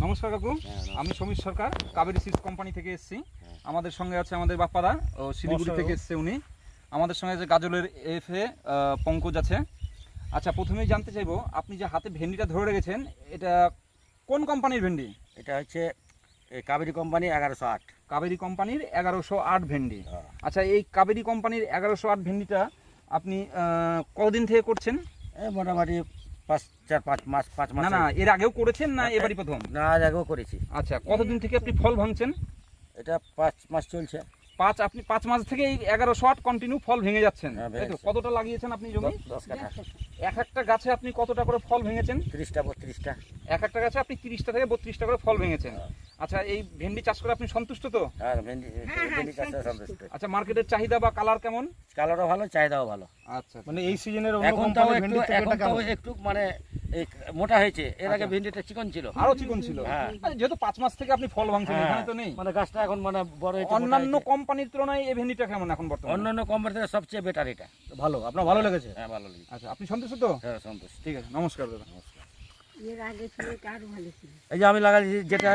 নমস্কার কাকু, আমি সমীর সরকার কাবেরী সিডস কোম্পানি থেকে এসেছি। আমাদের সঙ্গে আছে আমাদের বাপ্পাদা, ও শিলিগুড়ি থেকে এসছে উনি। আমাদের সঙ্গে আছে গাজলের এফএ পঙ্কজ আছে। আচ্ছা, প্রথমেই জানতে চাইবো, আপনি যে হাতে ভেন্ডিটা ধরে রেখেছেন, এটা কোন কোম্পানির ভেন্ডি? এটা হচ্ছে কাবেরী কোম্পানি 1108। কাবেরী কোম্পানির 1108 ভেন্ডি। আচ্ছা, এই কাবেরী কোম্পানির 1108 ভেন্ডিটা আপনি কতদিন থেকে করছেন? মোটামুটি 5 মাস। না না, এর আগেও করেছেন না এবারই প্রথম? না, এর আগেও করেছি। আচ্ছা, কতদিন থেকে আপনি ফল ভাঙছেন? এটা 5 মাস চলছে। আপনি 5 মাস থেকে এই 1108 কন্টিনিউ ফল ভেঙে যাচ্ছেন, তাই তো? কতটা লাগিয়েছেন আপনি জমি? 10 কাঠা। এক একটা গাছে আপনি কতটা করে ফল ভেঙেছেন? 30টা 32টা। এক একটা গাছে আপনি 30টা থেকে 32টা করে ফল ভেঙেছেন। আচ্ছা, এই ভেন্ডি চাষ করে আপনি সন্তুষ্ট তো? হ্যাঁ, ভেন্ডি চাষে সন্তুষ্ট। আচ্ছা, মার্কেটের চাহিদা বা কালার কেমন? কালারও ভালো, চাহিদাও ভালো। আচ্ছা, মানে এই সিজনের এখন তাও একটু মানে এই মোটা হয়েছে। এর আগে ভেন্ডিটা চিকন ছিল, আরো চিকন ছিল। হ্যাঁ। আচ্ছা, যেহেতু 5 মাস থেকে আপনি ফল ভাঙছেন, এখানে তো নেই। মানে গাছটা এখন মানে বড় হয়েছে। অন্যান্য কোম্পানির তুলনায় এই ভেন্ডিটা কেমন এখন বর্তমানে? অন্যান্য কোম্পানি থেকে সবচেয়ে বেটার এটা। ভালো, আপনার ভালো লেগেছে? হ্যাঁ, ভালো লেগেছে। আচ্ছা, আপনি সন্তুষ্ট তো? হ্যাঁ, সন্তুষ্ট। ঠিক আছে, নমস্কার দাদা। এর আগে ছিল এটা আরো ভালো ছিল। এই যে আমি লাগাইছি যেটা